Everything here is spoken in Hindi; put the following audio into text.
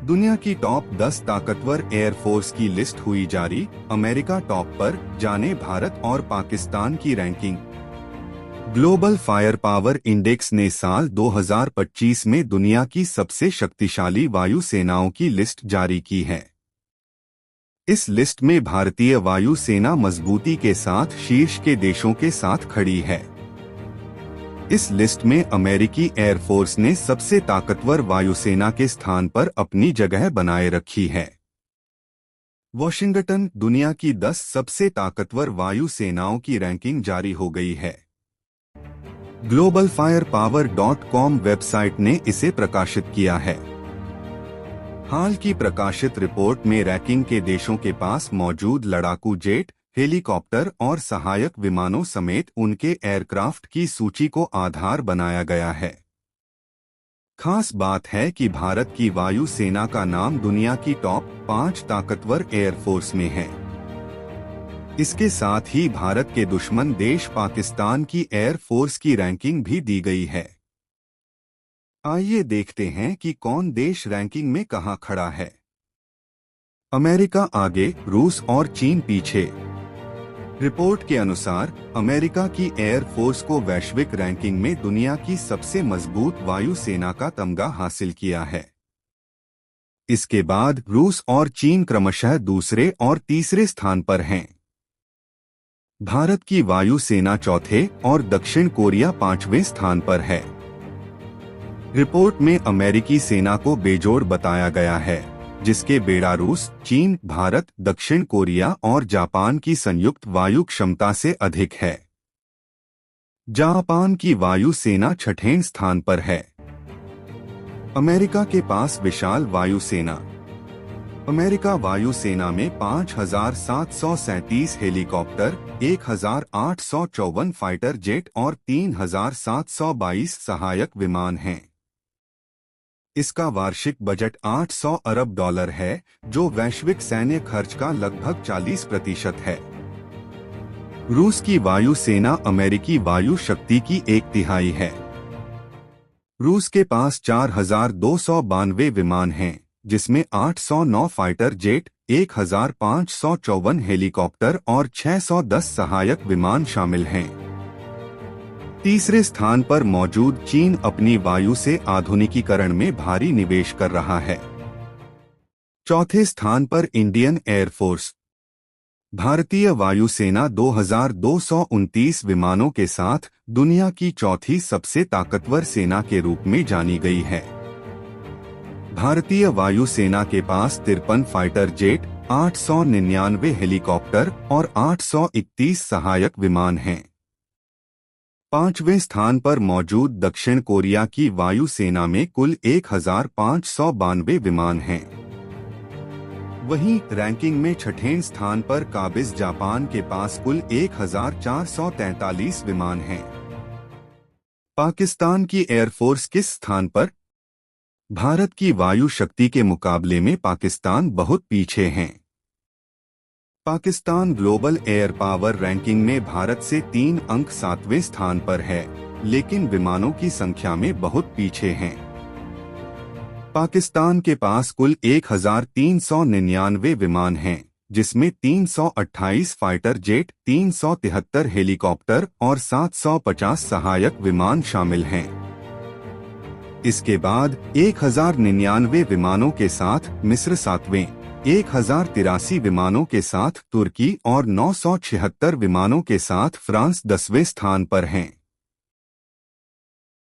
दुनिया की टॉप 10 ताकतवर एयरफोर्स की लिस्ट हुई जारी। अमेरिका टॉप पर, जाने भारत और पाकिस्तान की ranking. Global fire power index ने साल 2025 में दुनिया की सबसे शक्तिशाली वायु सेनाओं की लिस्ट जारी की है। इस लिस्ट में भारतीय वायु सेना मजबूती के साथ शीर्ष के देशों के साथ खड़ी है। इस लिस्ट में अमेरिकी एयरफोर्स ने सबसे ताकतवर वायुसेना के स्थान पर अपनी जगह बनाए रखी है। वॉशिंगटन, दुनिया की 10 सबसे ताकतवर वायु सेनाओं की रैंकिंग जारी हो गई है। globalfirepower.com वेबसाइट ने इसे प्रकाशित किया है। हाल की प्रकाशित रिपोर्ट में रैंकिंग के देशों के पास मौजूद लड़ाकू जेट, हेलीकॉप्टर और सहायक विमानों समेत उनके एयरक्राफ्ट की सूची को आधार बनाया गया है। खास बात है कि भारत की वायु सेना का नाम दुनिया की टॉप 5 ताकतवर एयरफोर्स में है। इसके साथ ही भारत के दुश्मन देश पाकिस्तान की एयरफोर्स की रैंकिंग भी दी गई है। आइए देखते हैं कि कौन देश रैंकिंग में कहां खड़ा है। अमेरिका आगे, रूस और चीन पीछे। रिपोर्ट के अनुसार अमेरिका की एयरफोर्स को वैश्विक रैंकिंग में दुनिया की सबसे मजबूत वायु सेना का तमगा हासिल किया है। इसके बाद रूस और चीन क्रमशः दूसरे और तीसरे स्थान पर हैं। भारत की वायु सेना चौथे और दक्षिण कोरिया 5वें स्थान पर है। रिपोर्ट में अमेरिकी सेना को बेजोड़ बताया गया है, जिसके बेलारूस, चीन, भारत, दक्षिण कोरिया और जापान की संयुक्त वायु क्षमता से अधिक है। जापान की वायु सेना 6ठे स्थान पर है। अमेरिका के पास विशाल वायु सेना। अमेरिका वायु सेना में 5,737 हेलीकॉप्टर, 1,854 फाइटर जेट और 3,722 सहायक विमान हैं। इसका वार्षिक बजट $800 अरब है, जो वैश्विक सैन्य खर्च का लगभग 40% है। रूस की वायु सेना अमेरिकी वायु शक्ति की 1/3 है। रूस के पास 4,292 विमान हैं, जिसमें 809 फाइटर जेट, 1,554 हेलीकॉप्टर और 610 सहायक विमान शामिल हैं। तीसरे स्थान पर मौजूद चीन अपनी वायु से आधुनिकीकरण में भारी निवेश कर रहा है। चौथे स्थान पर इंडियन एयरफोर्स। भारतीय वायु सेना 2,229 विमानों के साथ दुनिया की चौथी सबसे ताकतवर सेना के रूप में जानी गई है। भारतीय वायु सेना के पास 53 फाइटर जेट, 899 हेलीकॉप्टर और 831 सहायक विमान हैं। 5वें स्थान पर मौजूद दक्षिण कोरिया की वायु सेना में कुल 1,592 विमान हैं। वहीं रैंकिंग में 6ठे स्थान पर काबिज जापान के पास कुल 1,443 विमान हैं। पाकिस्तान की एयरफोर्स किस स्थान पर? भारत की वायु शक्ति के मुकाबले में पाकिस्तान बहुत पीछे हैं। Pakistan global air power ranking में भारत से 3 अंक 7वें स्थान पर है, लेकिन विमानों की संख्या में बहुत पीछे हैं। पाकिस्तान के पास कुल 1,399 विमान हैं, जिसमें 328 फाइटर जेट, 373 हेलीकॉप्टर और 750 सहायक विमान शामिल हैं। इसके बाद 1,099 विमानों के साथ मिस्र 7वें, 1,083 विमानों के साथ तुर्की और 976 विमानों के साथ फ्रांस 10वें स्थान पर हैं।